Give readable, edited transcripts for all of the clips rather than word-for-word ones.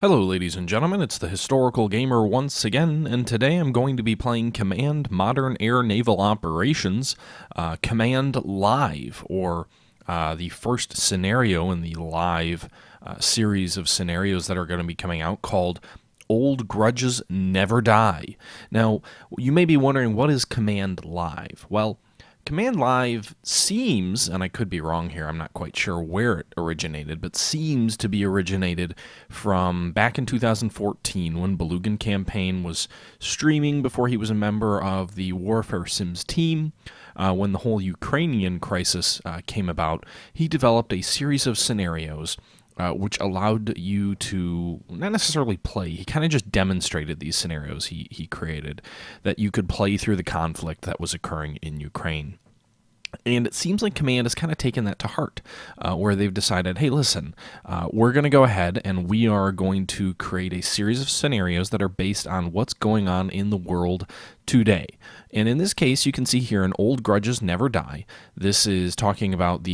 Hello, ladies and gentlemen, it's the Historical Gamer once again, and today I'm going to be playing Command Modern Air Naval Operations, Command Live, or the first scenario in the live series of scenarios that are going to be coming out called Old Grudges Never Die. Now, you may be wondering, what is Command Live? Well, Command Live seems, and I could be wrong here, I'm not quite sure where it originated, but seems to be originated from back in 2014 when Belugan Campaign was streaming before he was a member of the Warfare Sims team. When the whole Ukrainian crisis came about, he developed a series of scenarios which allowed you to not necessarily play. He kind of just demonstrated these scenarios he created that you could play through the conflict that was occurring in Ukraine. And it seems like Command has kind of taken that to heart, where they've decided, hey, listen, we're going to go ahead and we are going to create a series of scenarios that are based on what's going on in the world today. And in this case, you can see here in Old Grudges Never Die. This is talking about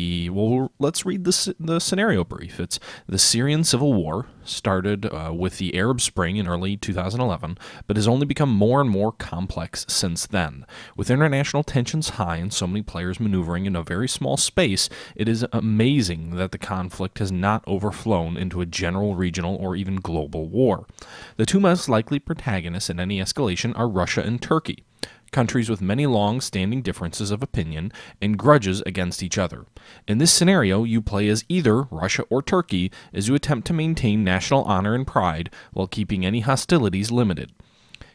let's read the scenario brief. It's the Syrian Civil War started with the Arab Spring in early 2011, but has only become more and more complex since then. With international tensions high and so many players maneuvering in a very small space, it is amazing that the conflict has not overflown into a general regional or even global war. The two most likely protagonists in any escalation are Russia and Turkey, countries with many long-standing differences of opinion and grudges against each other. In this scenario, you play as either Russia or Turkey as you attempt to maintain national honor and pride while keeping any hostilities limited.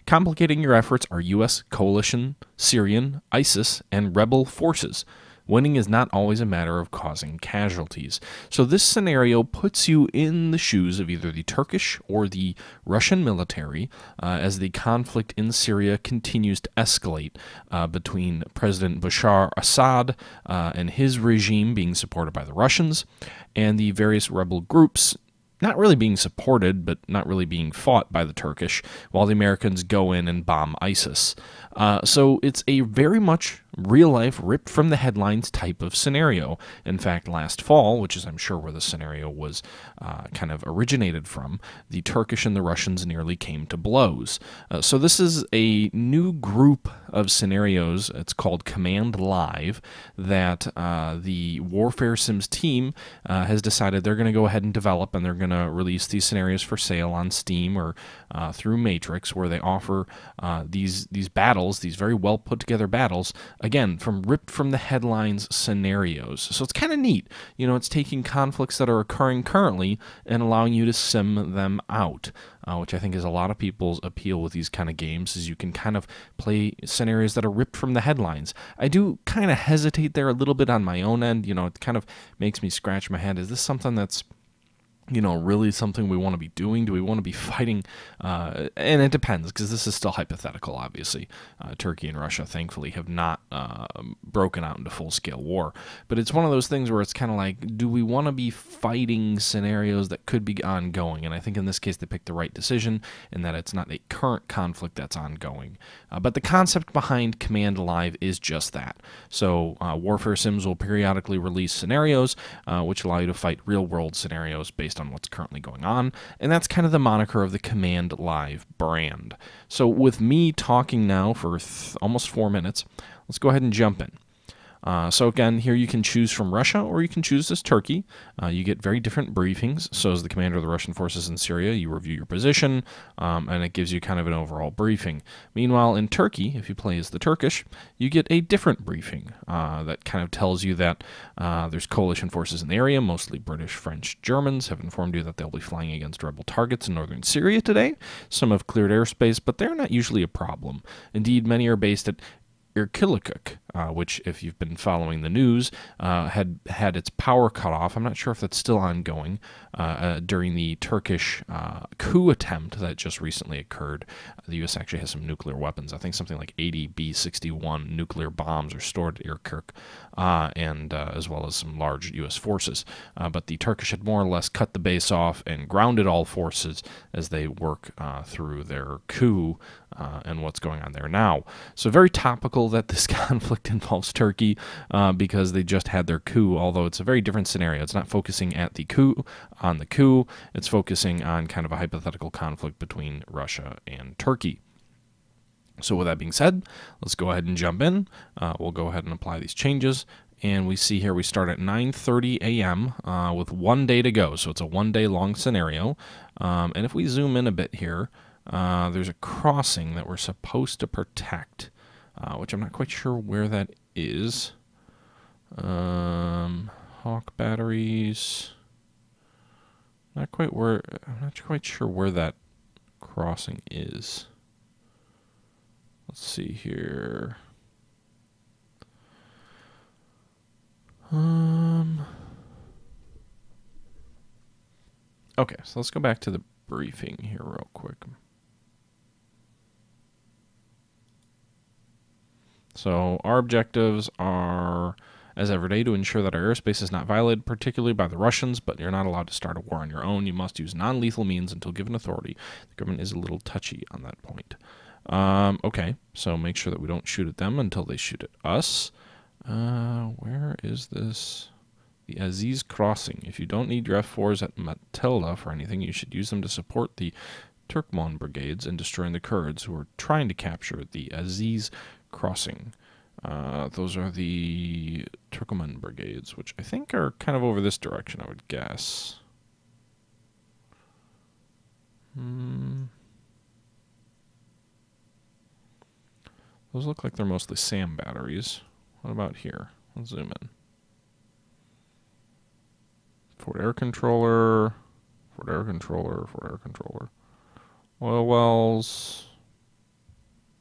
Complicating your efforts are U.S. coalition, Syrian, ISIS, and rebel forces. Winning is not always a matter of causing casualties. So this scenario puts you in the shoes of either the Turkish or the Russian military as the conflict in Syria continues to escalate between President Bashar Assad and his regime being supported by the Russians and the various rebel groups not really being supported, but not really being fought by the Turkish, while the Americans go in and bomb ISIS. So it's a very much real-life, ripped-from-the-headlines type of scenario. In fact, last fall, which is I'm sure where the scenario was kind of originated from, the Turkish and the Russians nearly came to blows. So this is a new group of scenarios. It's called Command Live, that the Warfare Sims team has decided they're going to go ahead and develop, and they're going to release these scenarios for sale on Steam or through Matrix, where they offer these battles, these very well put together battles, again, from ripped from the headlines scenarios. So it's kind of neat. You know, it's taking conflicts that are occurring currently and allowing you to sim them out, which I think is a lot of people's appeal with these kind of games, is you can kind of play scenarios that are ripped from the headlines. I do kind of hesitate there a little bit on my own end. You know, it kind of makes me scratch my head. Is this something that's, you know, really something we want to be doing? Do we want to be fighting? And it depends, because this is still hypothetical, obviously. Turkey and Russia, thankfully, have not broken out into full-scale war. But it's one of those things where it's kind of like, do we want to be fighting scenarios that could be ongoing? And I think in this case they picked the right decision in that it's not a current conflict that's ongoing. But the concept behind Command Live is just that. So Warfare Sims will periodically release scenarios which allow you to fight real-world scenarios based on what's currently going on, and that's kind of the moniker of the Command Live brand. So with me talking now for almost 4 minutes, let's go ahead and jump in. So again, here you can choose from Russia or you can choose as Turkey. You get very different briefings. So as the commander of the Russian forces in Syria, you review your position, and it gives you kind of an overall briefing. Meanwhile, in Turkey, if you play as the Turkish, you get a different briefing that kind of tells you that there's coalition forces in the area, mostly British, French, Germans, have informed you that they'll be flying against rebel targets in northern Syria today. Some have cleared airspace, but they're not usually a problem. Indeed, many are based at Irkilikuk, which, if you've been following the news, had its power cut off. I'm not sure if that's still ongoing during the Turkish coup attempt that just recently occurred. The U.S. actually has some nuclear weapons. I think something like 80 B-61 nuclear bombs are stored at Irkutsk, and as well as some large U.S. forces. But the Turkish had more or less cut the base off and grounded all forces as they work through their coup and what's going on there now. So very topical that this conflict involves Turkey because they just had their coup, although it's a very different scenario. It's not focusing at the coup, it's focusing on kind of a hypothetical conflict between Russia and Turkey. So with that being said, let's go ahead and jump in. We'll go ahead and apply these changes. And we see here we start at 9:30 a.m. With 1 day to go. So it's a 1 day long scenario. And if we zoom in a bit here, there's a crossing that we're supposed to protect, which I'm not quite sure where that is. Hawk batteries. I'm not quite sure where that crossing is. Let's see here. Okay, so let's go back to the briefing here real quick. So our objectives are, as every day, to ensure that our airspace is not violated, particularly by the Russians, but you're not allowed to start a war on your own. You must use non-lethal means until given authority. The government is a little touchy on that point. Okay, so make sure that we don't shoot at them until they shoot at us. Where is this? The Aziz Crossing. If you don't need your F4s at Matilda for anything, you should use them to support the Turkmen brigades in destroying the Kurds who are trying to capture the Aziz Crossing. Those are the Turkmen brigades, which I think are kind of over this direction, I would guess. Those look like they're mostly SAM batteries. What about here? Let's zoom in. Forward air controller, forward air controller, forward air controller. Oil wells.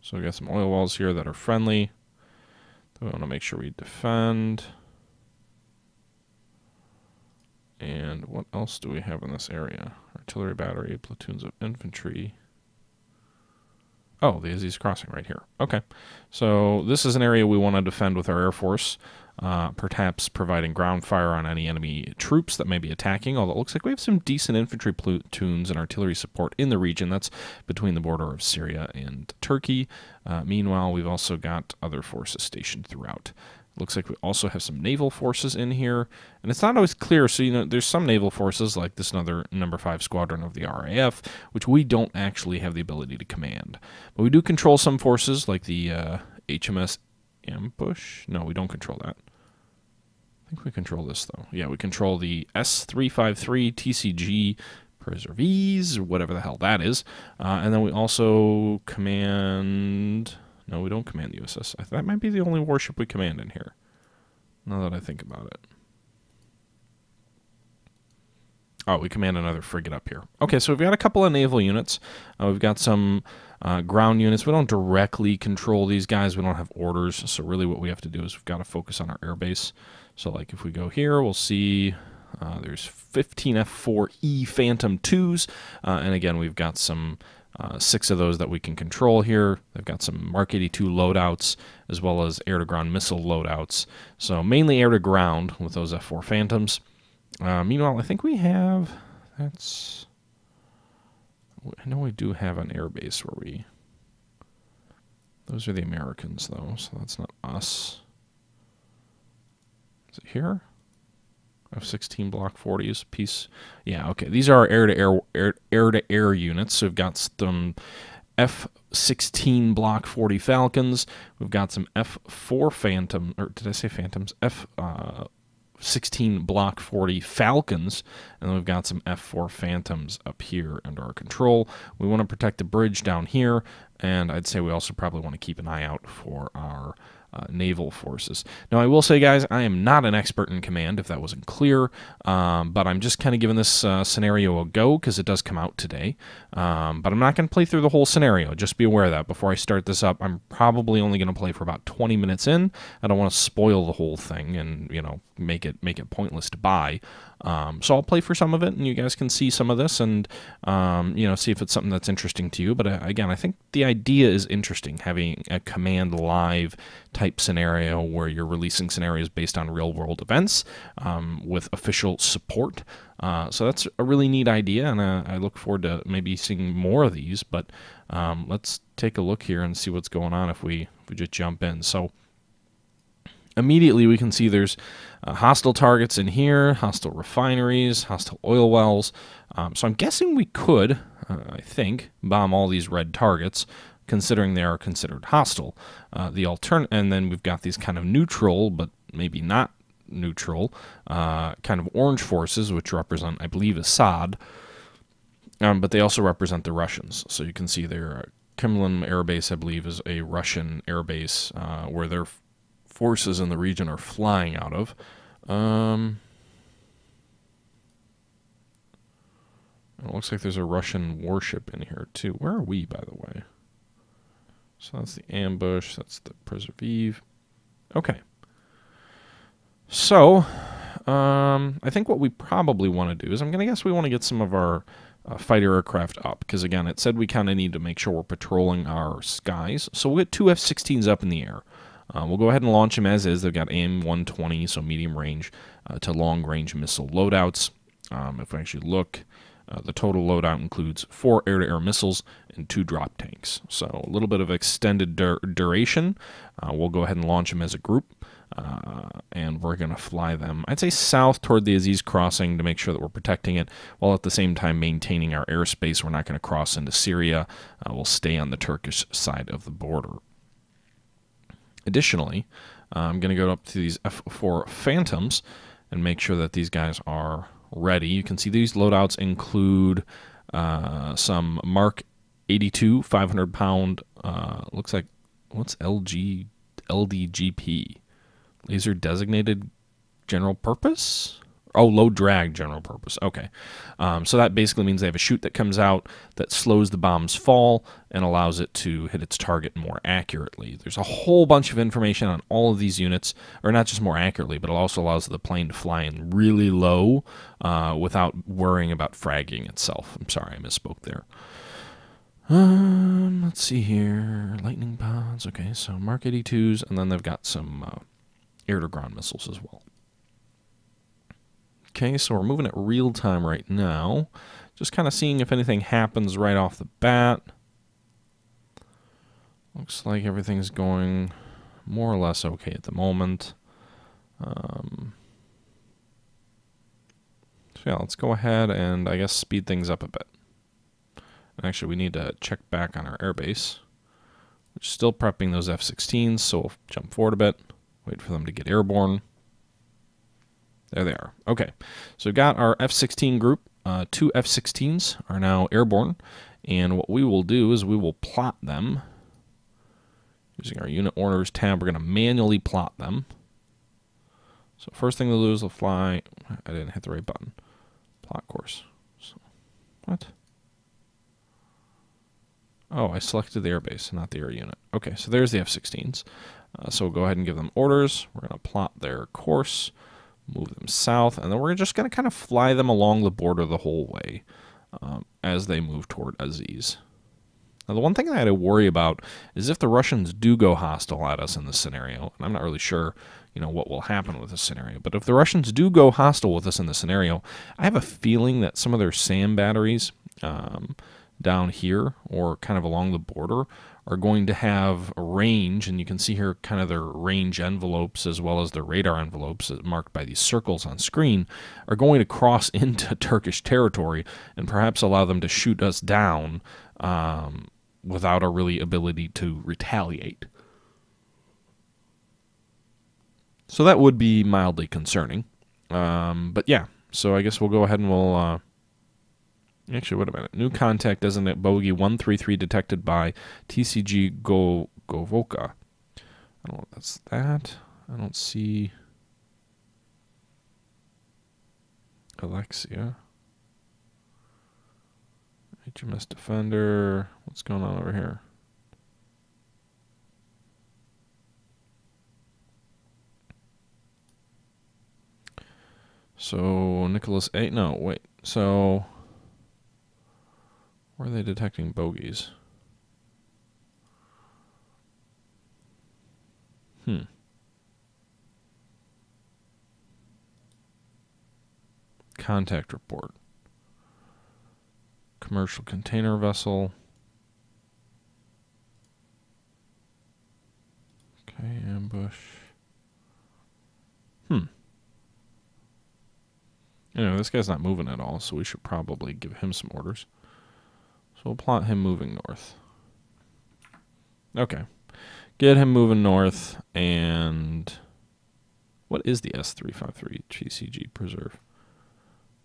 So we got some oil wells here that are friendly. We want to make sure we defend. And what else do we have in this area? Artillery battery, platoons of infantry. Oh, the Aziz Crossing right here. Okay. So this is an area we want to defend with our Air Force, perhaps providing ground fire on any enemy troops that may be attacking, although it looks like we have some decent infantry platoons and artillery support in the region. That's between the border of Syria and Turkey. Meanwhile, we've also got other forces stationed throughout. Looks like we also have some naval forces in here, and it's not always clear. So, there's some naval forces, like this another number 5 squadron of the RAF, which we don't actually have the ability to command. But we do control some forces, like the HMS Ambush. No, we don't control that. I think we control this, though. Yeah, we control the S-353 TCG Preservees, or whatever the hell that is. And then we also command... No, we don't command the USS. That might be the only warship we command in here, now that I think about it. Oh, we command another frigate up here. Okay, so we've got a couple of naval units. We've got some ground units. We don't directly control these guys. We don't have orders. So really what we have to do is we've got to focus on our airbase. So like if we go here, we'll see there's 15 F4E Phantom 2s. And again, we've got some... 6 of those that we can control here. They've got some Mark 82 loadouts as well as air-to-ground missile loadouts. So mainly air-to-ground with those F4 Phantoms. Meanwhile, I think we have... I know we do have an air base where we... Those are the Americans, though, so that's not us. Is it here? F-16 Block 40s piece. Yeah, okay. These are air-to-air units. So we've got some F-16 Block 40 Falcons. We've got some F-4 Phantom, or did I say Phantoms? F-16 Block 40 Falcons, and then we've got some F-4 Phantoms up here under our control. We want to protect the bridge down here, and I'd say we also probably want to keep an eye out for our naval forces. Now, I will say, guys, I am not an expert in command, if that wasn't clear, but I'm just kind of giving this scenario a go because it does come out today. But I'm not going to play through the whole scenario. Just be aware of that. Before I start this up, I'm probably only going to play for about 20 minutes in. I don't want to spoil the whole thing and, make it pointless to buy. So I'll play for some of it, and you guys can see some of this and, see if it's something that's interesting to you. But again, I think the idea is interesting, having a command live type scenario where you're releasing scenarios based on real world events with official support. So that's a really neat idea, and I look forward to maybe seeing more of these. But let's take a look here and see what's going on if we just jump in. So immediately we can see there's hostile targets in here, hostile refineries, hostile oil wells. So I'm guessing we could, I think, bomb all these red targets, considering they are considered hostile. And then we've got these kind of neutral, but maybe not neutral, kind of orange forces, which represent, I believe, Assad. But they also represent the Russians. So you can see their Kremlin air base, I believe, is a Russian air base where their forces in the region are flying out of. It looks like there's a Russian warship in here too. Where are we, by the way? So that's the ambush. That's the preserve. Okay. So I think what we probably want to do is I'm going to guess we want to get some of our fighter aircraft up, because again, it said we kind of need to make sure we're patrolling our skies. So we'll get 2 F-16s up in the air. We'll go ahead and launch them as is. They've got AIM-120, so medium range to long range missile loadouts. If we actually look, the total loadout includes 4 air-to-air missiles and 2 drop tanks. So a little bit of extended duration. We'll go ahead and launch them as a group, and we're going to fly them, I'd say, south toward the Aziz crossing to make sure that we're protecting it, while at the same time maintaining our airspace. We're not going to cross into Syria. We'll stay on the Turkish side of the border. Additionally, I'm going to go up to these F-4 Phantoms and make sure that these guys are ready. You can see these loadouts include some Mark 82 500-pound, looks like, what's LDGP? Laser Designated General Purpose? Oh, low drag general purpose. Okay. So that basically means they have a chute that comes out that slows the bomb's fall and allows it to hit its target more accurately. There's a whole bunch of information on all of these units, or not just more accurately, but it also allows the plane to fly in really low without worrying about fragging itself. I'm sorry, I misspoke there. Let's see here. Lightning pods. Okay, so Mark 82s, and then they've got some air-to-ground missiles as well. Okay, so we're moving at real time right now. Just kind of seeing if anything happens right off the bat. Looks like everything's going more or less okay at the moment. So yeah, let's go ahead and I guess speed things up a bit. And actually, we need to check back on our airbase, which is still prepping those F-16s, so we'll jump forward a bit, wait for them to get airborne. There they are. Okay, so we've got our F-16 group. 2 F-16s are now airborne, and what we will do is we will plot them. Using our unit orders tab, we're going to manually plot them. So first thing they'll do is they'll fly. I didn't hit the right button. Plot course. So, what? Oh, I selected the airbase, not the air unit. Okay, so there's the F-16s. So we'll go ahead and give them orders. We're going to plot their course, move them south, and then we're just going to kind of fly them along the border the whole way as they move toward Aziz. Now, the one thing that I worry about is if the Russians do go hostile at us in this scenario, and I'm not really sure, what will happen with this scenario, but if the Russians do go hostile with us in this scenario, I have a feeling that some of their SAM batteries down here or kind of along the border are going to have a range, and you can see here kind of their range envelopes as well as their radar envelopes marked by these circles on screen are going to cross into Turkish territory and perhaps allow them to shoot us down without a really ability to retaliate. So that would be mildly concerning. But yeah, so I guess we'll go ahead and we'll... Actually, wait a minute. New contact designate bogey 133 detected by TCG Govoka. I don't know if that's that. I don't see Alexia. HMS Defender. What's going on over here? So, Nicholas 8. No, wait. So... where are they detecting bogeys? Contact report. Commercial container vessel. Okay, ambush. Anyway, this guy's not moving at all, so we should probably give him some orders. So we'll plot him moving north. Okay. Get him moving north, and what is the S-353 GCG Preserve?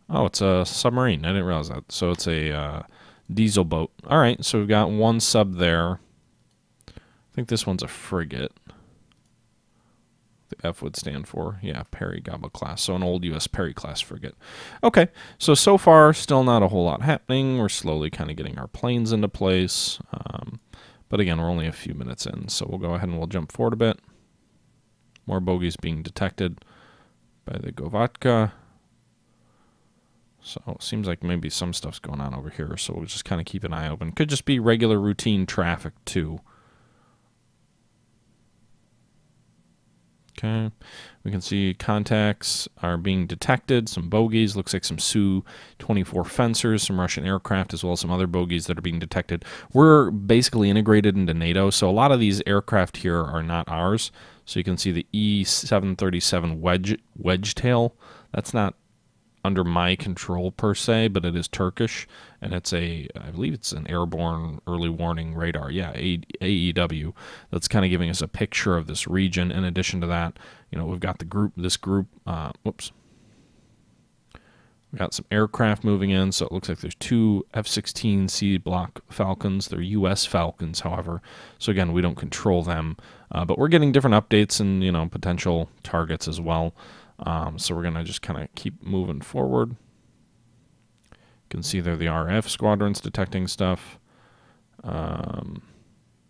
Oh, it's a submarine. I didn't realize that. So it's a diesel boat. All right, so we've got one sub there. I think this one's a frigate. The F would stand for, yeah, Perry Gobble class. So an old U.S. Perry class frigate. Okay, so far, still not a whole lot happening. We're slowly kind of getting our planes into place. But again, we're only a few minutes in, so we'll go ahead and we'll jump forward a bit. More bogeys being detected by the Govatka. So it seems like maybe some stuff's going on over here, so we'll just kind of keep an eye open. Could just be regular routine traffic, too. Okay, we can see contacts are being detected, some bogeys, looks like some Su-24 fencers, some Russian aircraft, as well as some other bogeys that are being detected. We're basically integrated into NATO, so a lot of these aircraft here are not ours. So you can see the E-737 wedge tail. That's not under my control per se, but it is Turkish, and it's I believe it's an airborne early warning radar. Yeah, AEW. That's kind of giving us a picture of this region. In addition to that, we've got this group. Whoops. We've got some aircraft moving in, so it looks like there's two F-16C Block Falcons. They're U.S. Falcons, however. So again, we don't control them, but we're getting different updates and potential targets as well. So we're going to just kind of keep moving forward. You can see there the RF squadrons detecting stuff.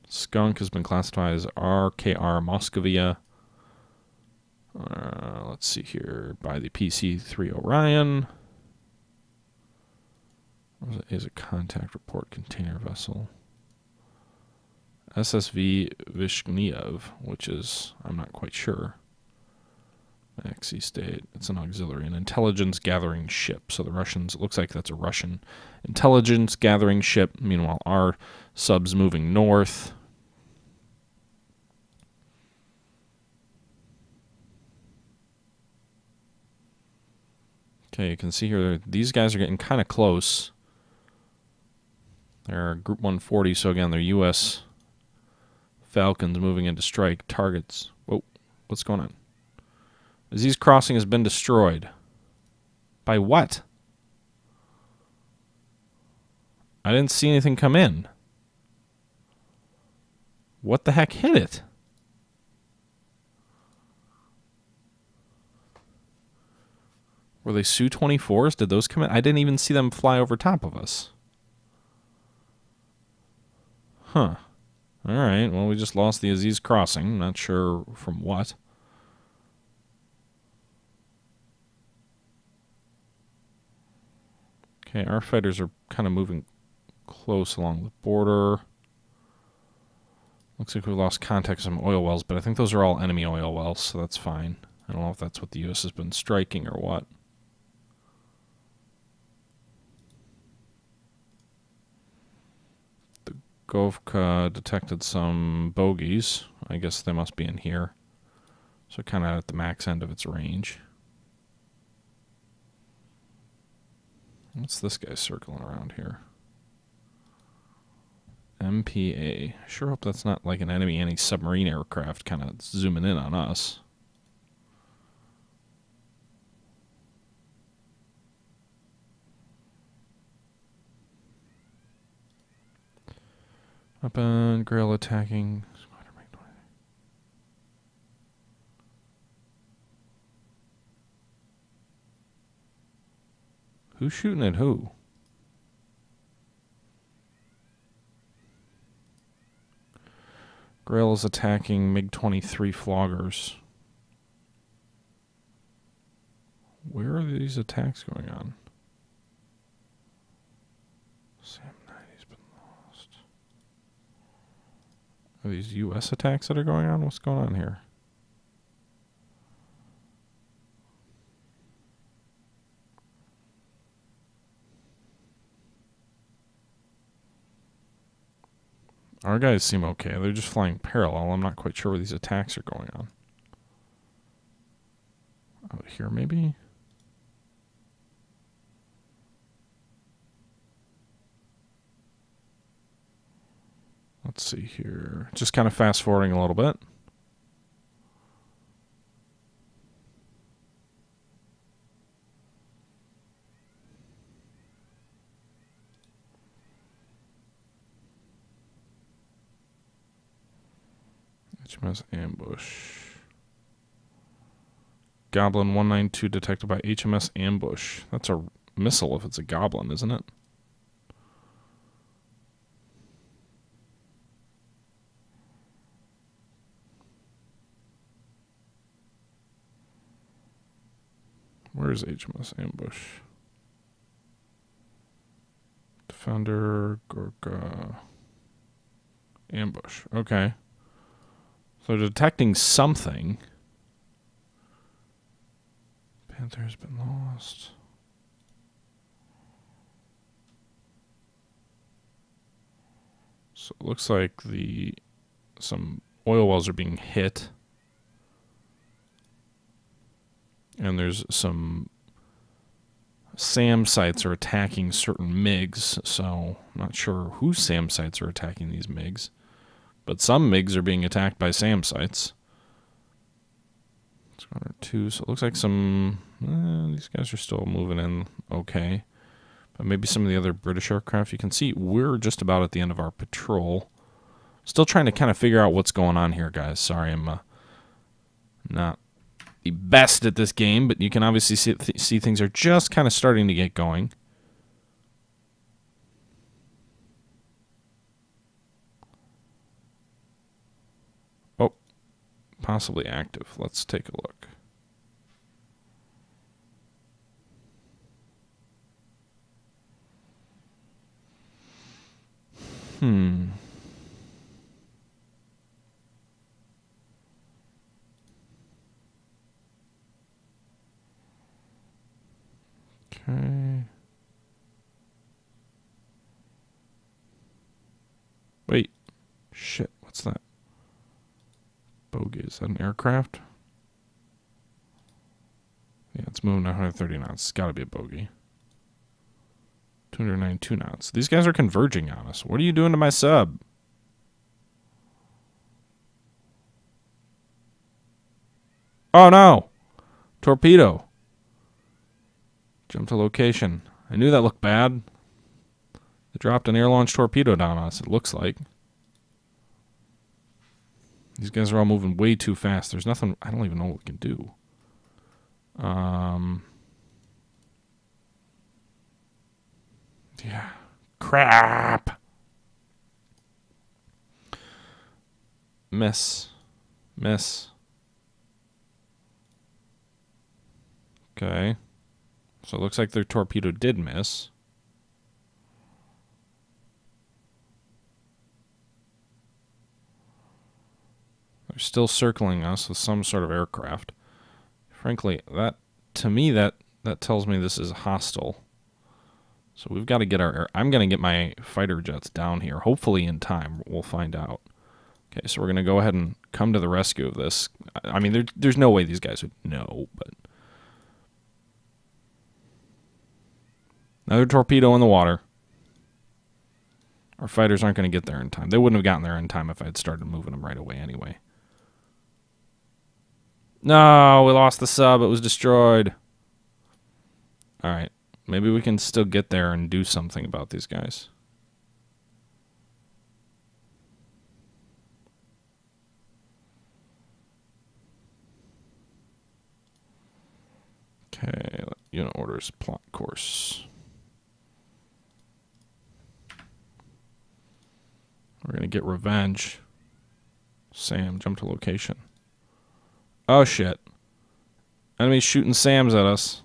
Skunk has been classified as RKR Moscovia. Let's see here. By the PC-3 Orion. Is a contact report container vessel. SSV Vishniev, which is, I'm not quite sure. Maxi State. It's an auxiliary, an intelligence gathering ship. So the Russians, it looks like that's a Russian intelligence gathering ship. Meanwhile, our sub's moving north. Okay, you can see here these guys are getting kind of close. They're Group 140, so again, they're U.S. Falcons moving into strike targets. Whoa, what's going on? Aziz Crossing has been destroyed. By what? I didn't see anything come in. What the heck hit it? Were they Su-24s? Did those come in? I didn't even see them fly over top of us. Huh. All right. Well, we just lost the Aziz Crossing. Not sure from what. Okay, our fighters are kind of moving close along the border. Looks like we lost contact with some oil wells, but I think those are all enemy oil wells, so that's fine. I don't know if that's what the U.S. has been striking or what. The Govka detected some bogeys. I guess they must be in here. So kind of at the max end of its range. What's this guy circling around here? MPA. Sure hope that's not like an enemy anti-submarine aircraft kind of zooming in on us. Weapon, grill attacking. Who's shooting at who? Grail is attacking MiG-23 floggers. Where are these attacks going on? Sam 90's been lost. Are these U.S. attacks that are going on? What's going on here? Our guys seem okay. They're just flying parallel. I'm not quite sure where these attacks are going on. Out here, maybe? Let's see here. Just kind of fast forwarding a little bit. HMS Ambush. Goblin 192 detected by HMS Ambush. That's a missile if it's a goblin, isn't it? Where is HMS Ambush? Defender, Gorka. Ambush. Okay. So detecting something. Panther has been lost. So it looks like some oil wells are being hit. And there's some SAM sites are attacking certain MiGs, so I'm not sure whose SAM sites are attacking these MiGs. But some MiGs are being attacked by SAM sites. It's 1 or 2, so it looks like some... these guys are still moving in okay. But maybe some of the other British aircraft. You can see we're just about at the end of our patrol. Still trying to kind of figure out what's going on here, guys. Sorry, I'm not the best at this game, but you can obviously see things are just kind of starting to get going. Oh, possibly active. Let's take a look. Okay. Wait. Shit, what's that? Bogey, is that an aircraft? Yeah, it's moving 130 knots. It's gotta be a bogey. 292 knots. These guys are converging on us. What are you doing to my sub? Oh no! Torpedo. Jump to location. I knew that looked bad. They dropped an air-launched torpedo down on us, it looks like. These guys are all moving way too fast. There's nothing... I don't even know what we can do. Yeah. Crap! Miss. Miss. Okay. So it looks like their torpedo did miss. They're still circling us with some sort of aircraft. Frankly, that to me that tells me this is hostile. So we've got to get our I'm going to get my fighter jets down here, hopefully in time. We'll find out. Okay, so we're going to go ahead and come to the rescue of this. I mean, there's no way these guys would know, but another torpedo in the water. Our fighters aren't going to get there in time. They wouldn't have gotten there in time if I had started moving them right away anyway. No, we lost the sub. It was destroyed. All right. Maybe we can still get there and do something about these guys. Okay. Unit orders, plot course. We're going to get revenge. Sam, jump to location. Oh, shit. Enemies shooting SAMs at us.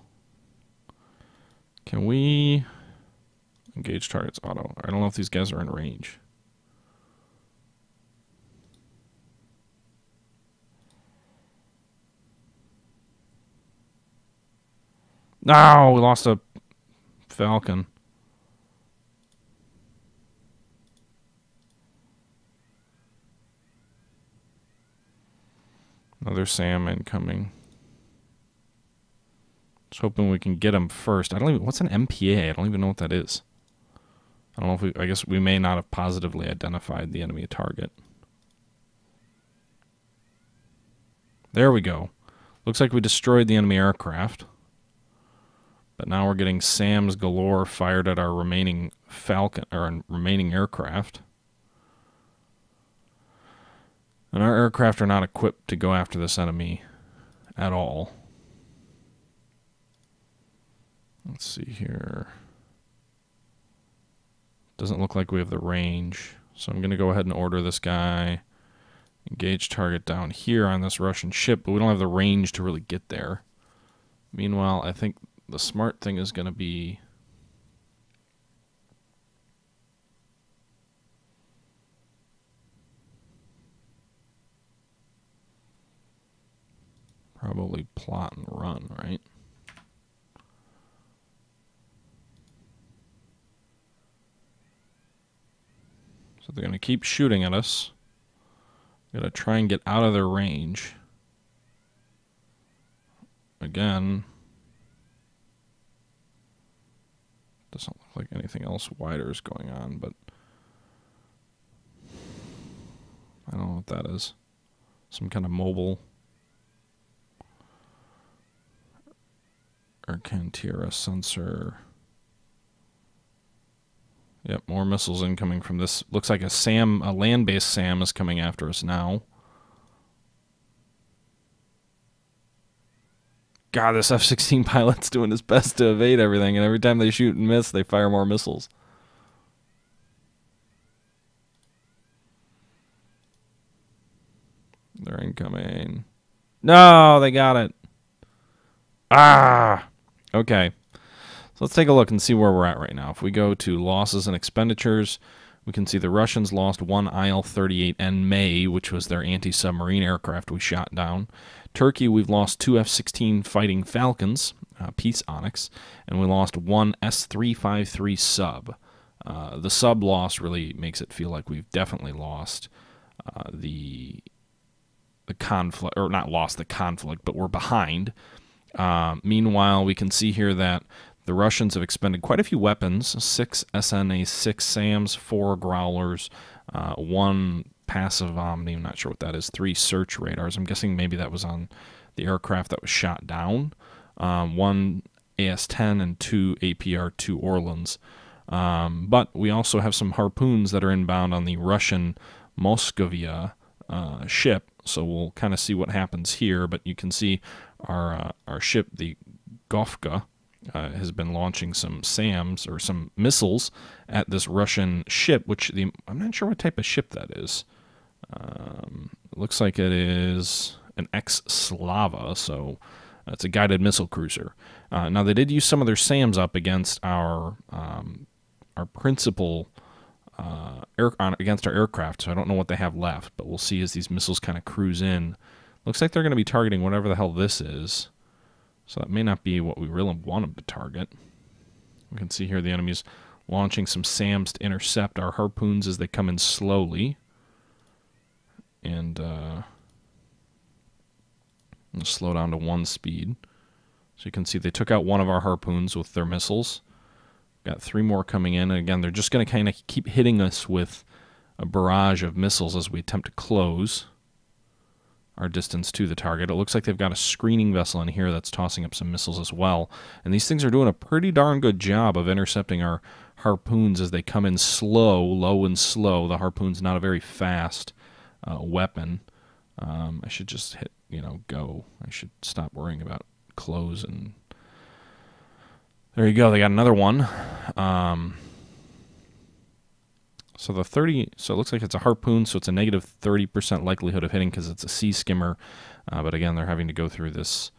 Can we engage targets auto? I don't know if these guys are in range. No, we lost a Falcon. Another SAM incoming. Just hoping we can get him first. I don't even... What's an MPA? I don't even know what that is. I don't know if we... I guess we may not have positively identified the enemy target. There we go. Looks like we destroyed the enemy aircraft. But now we're getting SAMs galore fired at our remaining Falcon... or remaining aircraft. And our aircraft are not equipped to go after this enemy at all. Let's see here. Doesn't look like we have the range. So I'm going to go ahead and order this guy. Engage target down here on this Russian ship, but we don't have the range to really get there. Meanwhile, I think the smart thing is going to be... probably plot and run, right? So they're going to keep shooting at us. Got to try and get out of their range. Again, doesn't look like anything else wider is going on, but I don't know what that is. Some kind of mobile Ercantira sensor. Yep, more missiles incoming from this. Looks like a SAM, a land-based SAM is coming after us now. God, this F-16 pilot's doing his best to evade everything, and every time they shoot and miss, they fire more missiles. They're incoming. No, they got it. Ah! Okay. So let's take a look and see where we're at right now. If we go to losses and expenditures, we can see the Russians lost one IL-38N May, which was their anti-submarine aircraft we shot down. Turkey, we've lost two F-16 Fighting Falcons, Peace Onyx, and we lost one S-353 sub. The sub loss really makes it feel like we've definitely lost the conflict, or not lost the conflict, but we're behind. Meanwhile, we can see here that the Russians have expended quite a few weapons, 6 SNA-6 SAMs, 4 Growlers, 1 passive Omni, I'm not sure what that is, 3 search radars. I'm guessing maybe that was on the aircraft that was shot down. 1 AS-10 and 2 APR-2 Orlans. But we also have some harpoons that are inbound on the Russian Moscovia ship, so we'll kind of see what happens here. But you can see our ship, the Gofka, has been launching some SAMs or some missiles at this Russian ship, which I'm not sure what type of ship that is. It looks like it is an ex-Slava, so it's a guided missile cruiser. Now they did use some of their SAMs up against our principal against our aircraft, so I don't know what they have left, but we'll see as these missiles kind of cruise in. Looks like they're going to be targeting whatever the hell this is. So that may not be what we really want them to target. We can see here the enemy's launching some SAMs to intercept our harpoons as they come in slowly. And slow down to 1 speed. So you can see they took out one of our harpoons with their missiles. Got 3 more coming in. And again, they're just going to kind of keep hitting us with a barrage of missiles as we attempt to close our distance to the target. It looks like they've got a screening vessel in here that's tossing up some missiles as well. And these things are doing a pretty darn good job of intercepting our harpoons as they come in slow, low and slow. The harpoon's not a very fast weapon. I should just hit, go. I should stop worrying about close. And there you go. They got another one. So it looks like it's a harpoon, so it's a negative 30% likelihood of hitting because it's a sea skimmer. But again, they're having to go through this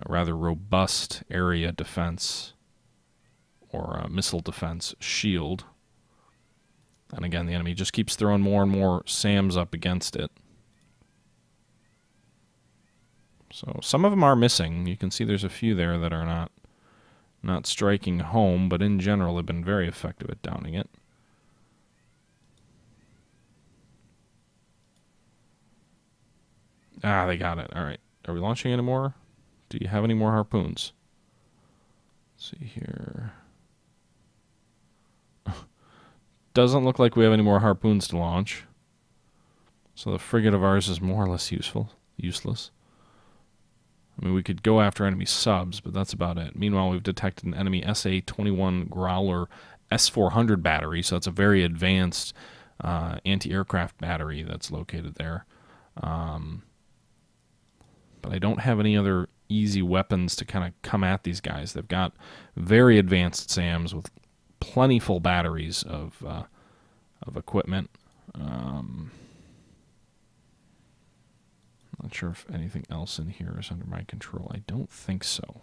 rather robust area defense or missile defense shield. And again, the enemy just keeps throwing more and more SAMs up against it. So some of them are missing. You can see there's a few there that are not striking home, but in general they've been very effective at downing it. Ah, they got it. All right. Are we launching any more? Do you have any more harpoons? Let's see here. Doesn't look like we have any more harpoons to launch. So the frigate of ours is more or less useless. I mean, we could go after enemy subs, but that's about it. Meanwhile, we've detected an enemy SA-21 Growler S-400 battery, so that's a very advanced anti-aircraft battery that's located there. But I don't have any other easy weapons to kind of come at these guys. They've got very advanced SAMs with plentiful batteries of equipment. Not sure if anything else in here is under my control. I don't think so.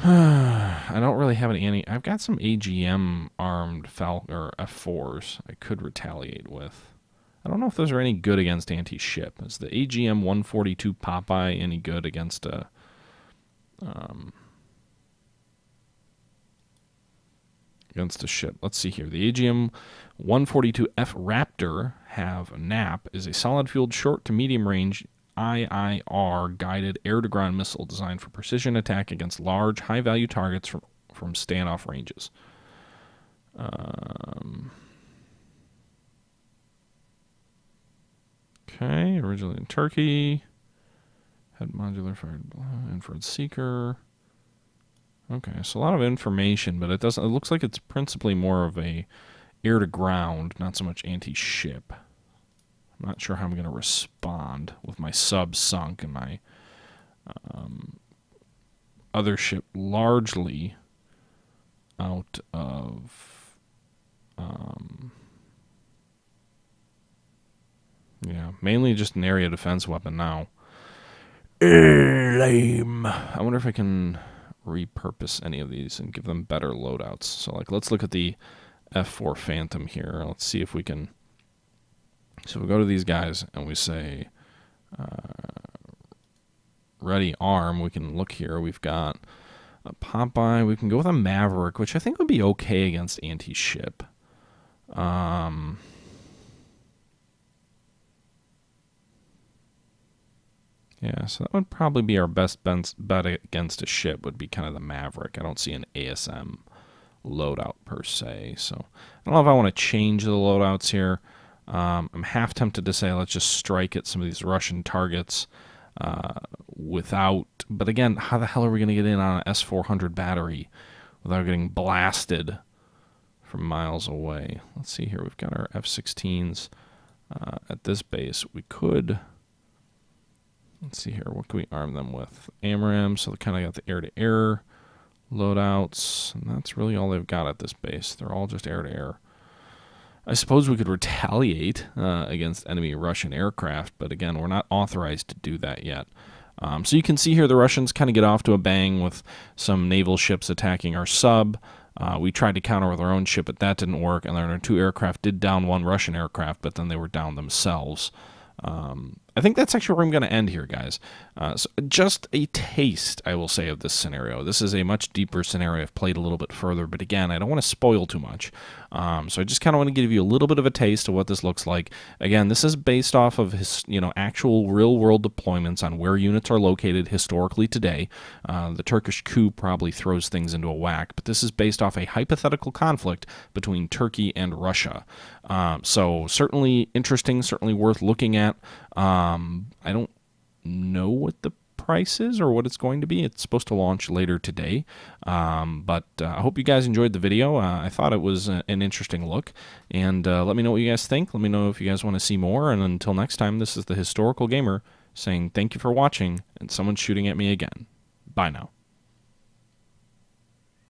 I don't really have any. I've got some AGM armed or F4s I could retaliate with. I don't know if those are any good against anti-ship. Is the AGM 142 Popeye any good against a ship? Let's see here. The AGM 142F Raptor have NAP is a solid-fueled short to medium range IIR guided air-to-ground missile designed for precision attack against large, high-value targets from standoff ranges. Okay, originally in Turkey. Had modular fired infrared seeker. Okay, so a lot of information, but it looks like it's principally more of a air-to-ground, not so much anti-ship. I'm not sure how I'm going to respond with my sub sunk and my other ship largely out of yeah, mainly just an area defense weapon now. Lame. I wonder if I can repurpose any of these and give them better loadouts. So, like, let's look at the F4 Phantom here. Let's see if we can. So we go to these guys and we say, ready arm. We can look here. We've got a Popeye. We can go with a Maverick, which I think would be okay against anti-ship. Yeah, so that would probably be our best bet against a ship, would be kind of the Maverick. I don't see an ASM loadout per se, so I don't know if I want to change the loadouts here. I'm half tempted to say let's just strike at some of these Russian targets without, but again, how the hell are we going to get in on an S-400 battery without getting blasted from miles away? Let's see here, we've got our F-16s at this base. We could... Let's see here. What can we arm them with? AMRAAM, so they kind of got the air-to-air loadouts, and that's really all they've got at this base. They're all just air-to-air. I suppose we could retaliate against enemy Russian aircraft, but again, we're not authorized to do that yet. So you can see here the Russians kind of get off to a bang with some naval ships attacking our sub. We tried to counter with our own ship, but that didn't work, and our two aircraft did down one Russian aircraft, but then they were down themselves. I think that's actually where I'm going to end here, guys. So just a taste, I will say, of this scenario. This is a much deeper scenario. I've played a little bit further, but again, I don't want to spoil too much. So I just kind of want to give you a little bit of a taste of what this looks like. Again, this is based off of actual real-world deployments on where units are located historically today. The Turkish coup probably throws things into a whack, but this is based off a hypothetical conflict between Turkey and Russia. So certainly interesting, certainly worth looking at. I don't know what the price is or what it's going to be. It's supposed to launch later today, but I hope you guys enjoyed the video. I thought it was an interesting look, and let me know what you guys think. Let me know if you guys want to see more, and until next time, this is the Historical Gamer saying thank you for watching, and someone's shooting at me again. Bye now.